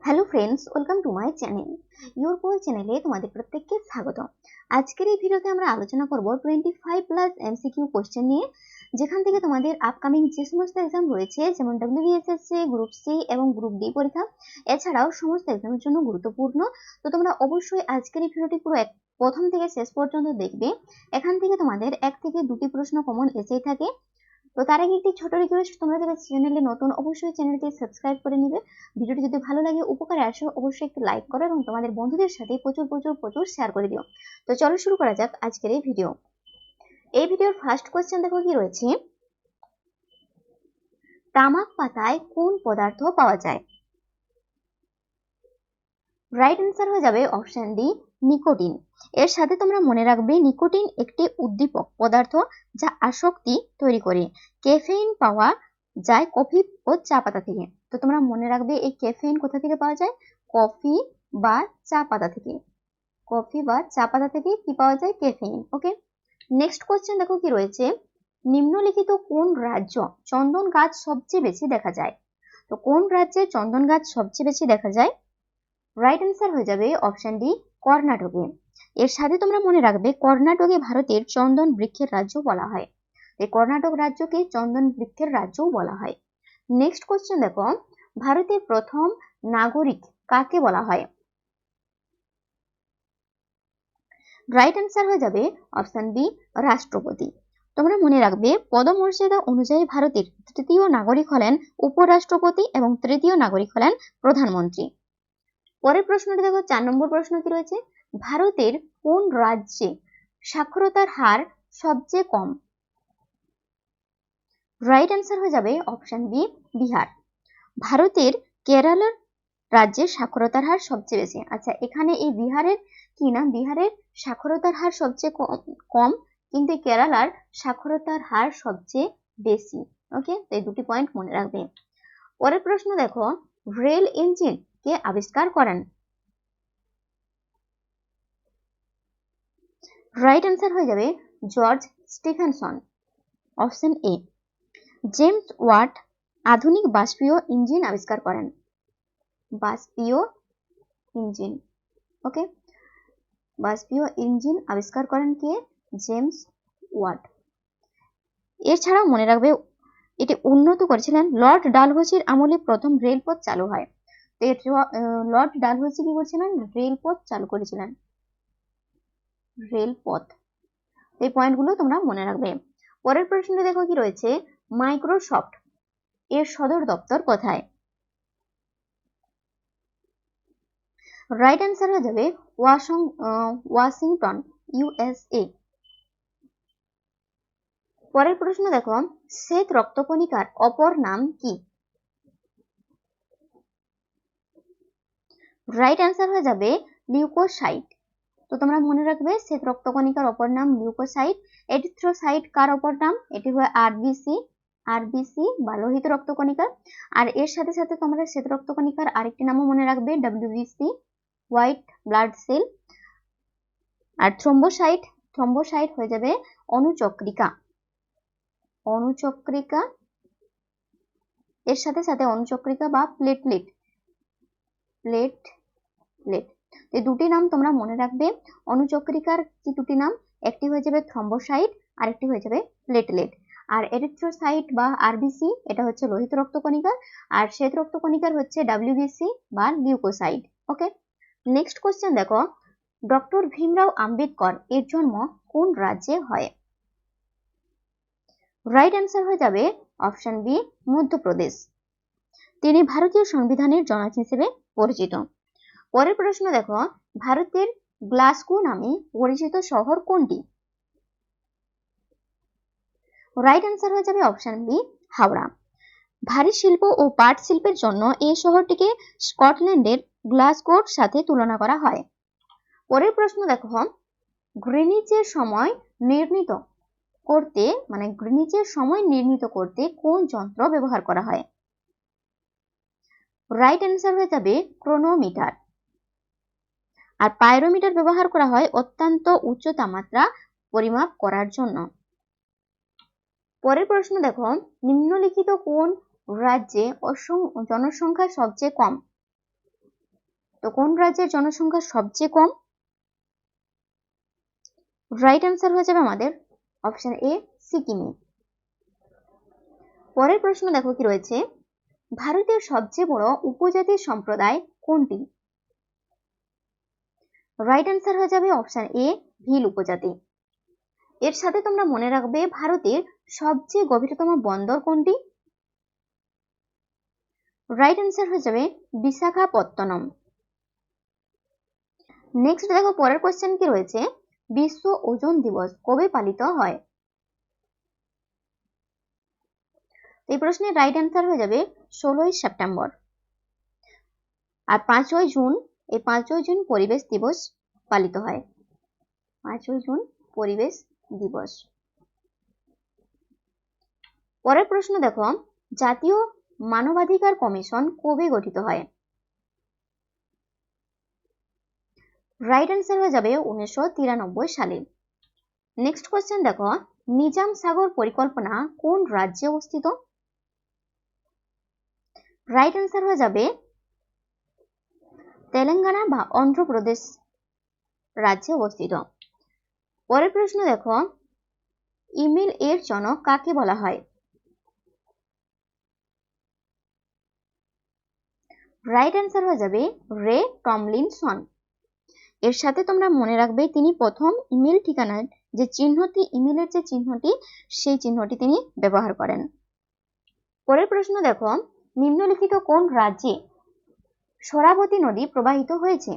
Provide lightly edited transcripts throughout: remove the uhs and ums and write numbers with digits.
Hello friends, welcome to my channel. Your poll চ্যানেলে তোমাদের প্রত্যেককে স্বাগত। আজকের এই ভিডিওতে আমরা আলোচনা করব 25+ এমসিকিউ কোশ্চেন নিয়ে, যেখান থেকে তোমাদের আপকামিং যে সমস্ত এক্সাম রয়েছে, যেমন WBSSC, গ্রুপ সি এবং গ্রুপ ডি পরীক্ষা, এছাড়াও সমস্ত এক্সামের জন্য গুরুত্বপূর্ণ। তো তোমরা অবশ্যই আজকের এই ভিডিওটি পুরো প্রথম থেকে শেষ পর্যন্ত দেখবে। এখান থেকে তোমাদের 1 থেকে 2টি প্রশ্ন কমন এসেই থাকে। তো তার আগে একটি ছোট রিকোয়েস্ট, তোমরা যারা চ্যানেলে নতুন অবশ্যই চ্যানেলটি সাবস্ক্রাইব করে নিবে। ভিডিওটি যদি ভালো লাগে, উপকারে আসে, অবশ্যই একটু লাইক করো এবং তোমাদের বন্ধুদের সাথে প্রচুর প্রচুর প্রচুর শেয়ার করে দিও। তো চলো শুরু করা যাক আজকের এই ভিডিও। এই ভিডিওর ফার্স্ট কোশ্চেন দেখো কি রয়েছে, তামাক পাতায় কোন পদার্থ পাওয়া যায়? রাইট অ্যান্সার হয়ে যাবে অপশন ডি, নিকোটিন। এর সাথে তোমরা মনে রাখবে নিকোটিন একটি উদ্দীপক পদার্থ যা আসক্তি তৈরি করে। ক্যাফেইন পাওয়া যায় কফি ও চা পাতা থেকে। তো তোমরা মনে রাখবে এই ক্যাফেইন কোথা থেকে পাওয়া যায়? কফি বা চা পাতা থেকে। কফি বা চা পাতা থেকে কি পাওয়া যায়? ক্যাফেইন। ওকে, নেক্সট কোশ্চেন দেখো কি রয়েছে, নিম্নলিখিত কোন রাজ্য চন্দন গাছ সবচেয়ে বেশি দেখা যায়? তো কোন রাজ্যে চন্দন গাছ সবচেয়ে বেশি দেখা যায়? রাইট অ্যান্সার হয়ে যাবে অপশন ডি, কর্ণাটকে। এর সাথে তোমরা মনে রাখবে কর্ণাটকে ভারতের চন্দন বৃক্ষের রাজ্য বলা হয়। এই কর্ণাটক রাজ্যকে চন্দন বৃক্ষের রাজ্যও বলা হয়। নেক্সট কোশ্চেন দেখো, ভারতের প্রথম নাগরিক কাকে বলা হয়? রাইট অ্যান্সার হয়ে যাবে অপশন বি, রাষ্ট্রপতি। তোমরা মনে রাখবে পদমর্যাদা অনুযায়ী ভারতের তৃতীয় নাগরিক হলেন উপরাষ্ট্রপতি এবং তৃতীয় নাগরিক হলেন প্রধানমন্ত্রী। পরের প্রশ্নটি দেখো, 4 নম্বর প্রশ্ন কি রয়েছে, ভারতের কোন রাজ্যে সাক্ষরতার হার সবচেয়ে কম? রাইট অ্যান্সার হয়ে যাবে অপশন বি, বিহার। ভারতের কেরালার রাজ্যে সাক্ষরতার হার সবচেয়ে বেশি। আচ্ছা, এখানে এই বিহারের কি না, বিহারের সাক্ষরতার হার সবচেয়ে কম, কিন্তু কেরালার সাক্ষরতার হার সবচেয়ে বেশি। ওকে, তো এই দুটি পয়েন্ট মনে রাখবে। পরের প্রশ্ন দেখো, রেল ইঞ্জিন কে আবিষ্কার করেন? রাইট অ্যান্সার হয়ে যাবে George Stephenson, option A. James Watt আধুনিক বাষ্পীয় ইঞ্জিন আবিষ্কার করেন। বাষ্পীয় ইঞ্জিন, ওকে, বাষ্পীয় ইঞ্জিন আবিষ্কার করেন কে? James watt. এছাড়াও মনে রাখবে এটি উন্নত করেছিলেন লর্ড ডালহৌসির আমলে প্রথম রেলপথ চালু হয়। লর্ড ডালহৌসি কি করেছিলেন? রেলপথ চালু করেছিলেন, রেলপথ। এই পয়েন্টগুলো তোমরা মনে রাখবে। পরের প্রশ্নটি দেখো কি রয়েছে, মাইক্রোসফট এর সদর দপ্তর কোথায়? রাইট অ্যান্সার হয়ে যাবে ওয়াশিংটন, ইউএসএ। পরের প্রশ্ন দেখো, শ্বেত রক্তকণিকার অপর নাম কি? রাইট অ্যান্সার হয়ে যাবে লিউকোসাইট। তো তোমরা মনে রাখবে শ্বেত রক্তকণিকার অপর নাম লিউকোসাইট। এরিথ্রোসাইট কার অপর নাম? এটি হয় আরবিসি বা লোহিত রক্তকণিকা। আর এর সাথে সাথে তোমরা শ্বেত রক্তকণিকার আরেকটি নামও মনে রাখবে, ডব্লিউবিসি, হোয়াইট ব্লাড সেল। আর থ্রম্বোসাইট হয়ে যাবে অনুচক্রিকা। এর সাথে সাথে অনুচক্রিকা বা প্লেটলেট। এই দুটি নাম তোমরা মনে রাখবে। অনুচক্রিকার কি দুটি নাম? একটি হয়ে যাবে থ্রম্বোসাইট, আর একটি হয়ে যাবে প্লেটলেট। আর এরিথ্রোসাইট বা আরবিসি এটা হচ্ছে লোহিত রক্তকণিকা, আর শ্বেত রক্তকণিকার হচ্ছে ডব্লিউবিসি বা লিউকোসাইট। ওকে, নেক্সট কোশ্চেন দেখো, ডক্টর ভীমরাও আম্বেদকর এর জন্ম কোন রাজ্যে হয়? রাইট অ্যান্সার হয়ে যাবে অপশন বি, মধ্যপ্রদেশ। তিনি ভারতীয় সংবিধানের জনক হিসেবে পরিচিত। পরের প্রশ্ন দেখো, ভারতের গ্লাসগো নামে পরিচিত শহর কোনটি? রাইট অ্যান্সার হয়ে যাবে অপশন বি, হাওড়া। ভারী শিল্প ও পাট শিল্পের জন্য এই শহরটিকে স্কটল্যান্ডের গ্লাসগোর সাথে তুলনা করা হয়। পরের প্রশ্ন দেখো, গ্রিনিচের সময় নির্ণীত করতে কোন যন্ত্র ব্যবহার করা হয়? রাইট অ্যান্সার হয়ে যাবে ক্রোনোমিটার। আর পাইরোমিটার ব্যবহার করা হয় অত্যন্ত উচ্চ তাপমাত্রা পরিমাপ করার জন্য। পরের প্রশ্ন দেখো, নিম্নলিখিত কোন রাজ্যে জনসংখ্যা সবচেয়ে কম? তো কোন রাজ্যের জনসংখ্যা সবচেয়ে কম? রাইট অ্যান্সার হয়ে যাবে আমাদের অপশন এ সিকিমে। পরের প্রশ্ন দেখো কি রয়েছে, ভারতের সবচেয়ে বড় উপজাতি সম্প্রদায় কোনটি? রাইট অ্যান্সার হয়ে যাবে অপশন এ ভিল উপজাতি। এর সাথে তোমরা মনে রাখবে ভারতের সবচেয়ে গভীরতম বন্দর কোনটি? রাইট অ্যান্সার হয়ে যাবে বিশাখাপত্তনম। নেক্সট দেখো পরের কোশ্চেন কি রয়েছে, বিশ্ব ওজোন দিবস কবে পালিত হয়? এই প্রশ্নের রাইট অ্যান্সার হয়ে যাবে 16ই সেপ্টেম্বর। আর 5ই জুন, এই 5ই জুন পরিবেশ দিবস পালিত হয়। 5ই জুন পরিবেশ দিবস। পরের প্রশ্ন দেখো, জাতীয় মানবাধিকার কমিশন কবে গঠিত হয়? রাইট অ্যান্সার হয়ে যাবে 1993 সালে। নেক্সট কোশ্চেন দেখো, নিজাম সাগর পরিকল্পনা কোন রাজ্যে অবস্থিত? রাইট অ্যান্সার হয়ে যাবে তেলেঙ্গানা বা অন্ধ্রপ্রদেশ রাজ্যে অবস্থিত। পরের প্রশ্ন দেখো, ইমেল এর জনক কাকে বলা হয়? রাইট অ্যান্সার হয়ে যাবে রে টমলিনসন। এর সাথে তোমরা মনে রাখবে তিনি প্রথম ইমেল ঠিকানার যে চিহ্নটি, ইমেলের যে চিহ্নটি, সেই চিহ্নটি তিনি ব্যবহার করেন। পরের প্রশ্ন দেখো, নিম্নলিখিত কোন রাজ্যে শরাবতী নদী প্রবাহিত হয়েছে?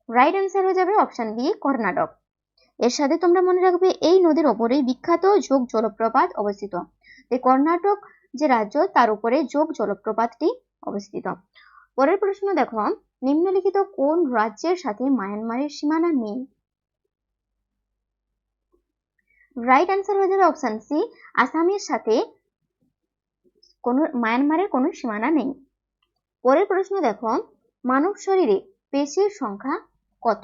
রাইট অ্যান্সার হয়ে যাবে অপশন বি কর্ণাটক। এর সাথে তোমরা মনে রাখবে এই নদীর ওপরেই বিখ্যাত যোগ জলপ্রপাত অবস্থিত। এই কর্ণাটক যে রাজ্য তার উপরে যোগ জলপ্রপাতটি অবস্থিত। পরের প্রশ্ন দেখো, নিম্নলিখিত কোন রাজ্যের সাথে মায়ানমারের সীমানা নেই? রাইট অ্যান্সার হয়ে যাবে অপশন সি আসামের সাথে মায়ানমারের কোনো সীমানা নেই। পরের প্রশ্ন দেখো, মানব শরীরে পেশির সংখ্যা কত?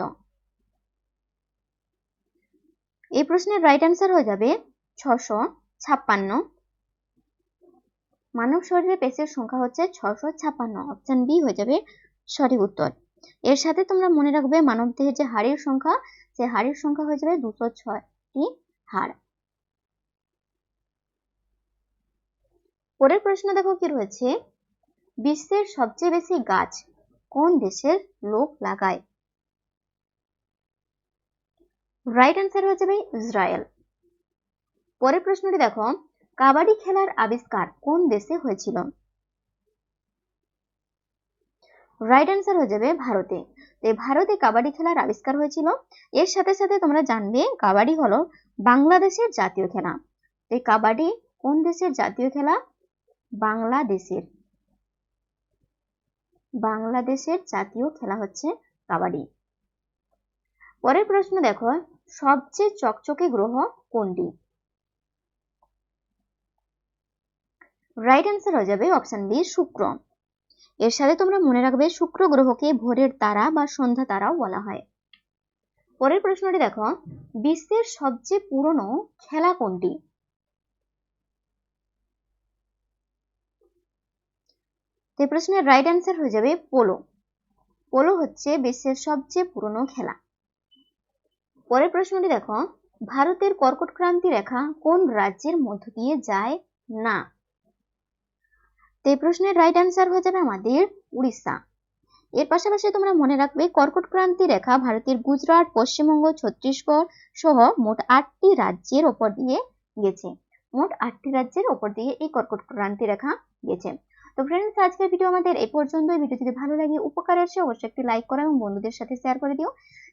এই প্রশ্নের রাইট অ্যান্সার হয়ে যাবে 656। মানব শরীরে পেশির সংখ্যা হচ্ছে 656। অপশন বি হয়ে যাবে সঠিক উত্তর। এর সাথে তোমরা মনে রাখবে মানব দেহের যে হাড়ের সংখ্যা, সে হাড়ের সংখ্যা হয়ে যাবে 206টি হাড়। পরের প্রশ্ন দেখো কি রয়েছে, বিশ্বের সবচেয়ে বেশি গাছ কোন দেশের লোক লাগায়? রাইট অ্যান্সার হয়ে যাবে ইসরায়েল। পরের প্রশ্নটি দেখো, কাবাডি খেলার আবিষ্কার কোন দেশে হয়েছিল? রাইট অ্যান্সার হয়ে যাবে ভারতে। ভারতে কাবাডি খেলার আবিষ্কার হয়েছিল। এর সাথে সাথে তোমরা জানবে কাবাডি হলো বাংলাদেশের জাতীয় খেলা। এই কাবাডি কোন দেশের জাতীয় খেলা? বাংলাদেশের। বাংলাদেশের জাতীয় খেলা হচ্ছে কাবাডি। পরের প্রশ্ন দেখো, সবচেয়ে চকচকে গ্রহ কোনটি? রাইট অ্যান্সার হয়ে যাবে অপশন বি শুক্র। এর সাথে তোমরা মনে রাখবে শুক্র গ্রহকে ভোরের তারা বা সন্ধ্যা তারাও বলা হয়। পরের প্রশ্নটি দেখো, বিশ্বের সবচেয়ে পুরনো খেলা কোনটি? এই প্রশ্নের রাইট অ্যান্সার হয়ে যাবে পোলো। পোলো হচ্ছে বিশ্বের সবচেয়ে পুরনো খেলা। পরের প্রশ্নটি দেখো, ভারতের কর্কট ক্রান্তি রেখা কোন রাজ্যের মধ্য দিয়ে যায় না? এই প্রশ্নের রাইট অ্যান্সার হয়ে যাবে আমাদের উড়িষ্যা। এর পাশাপাশি তোমরা মনে রাখবে কর্কট ক্রান্তি রেখা ভারতের গুজরাট, পশ্চিমবঙ্গ, ছত্তিশগড় সহ মোট 8টি রাজ্যের ওপর দিয়ে গেছে। মোট 8টি রাজ্যের ওপর দিয়ে এই কর্কট ক্রান্তি রেখা গেছে। তো ফ্রেন্ডস, আজকের ভিডিও আমাদের এই পর্যন্তই। ভিডিও যদি ভালো লাগে, উপকার আসে, অবশ্যই একটি লাইক করো এবং বন্ধুদের সাথে শেয়ার করে দিও।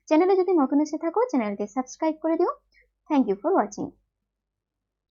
চ্যানেলে যদি নতুন এসে থাকো চ্যানেলটি সাবস্ক্রাইব করে দিও। Thank you for watching.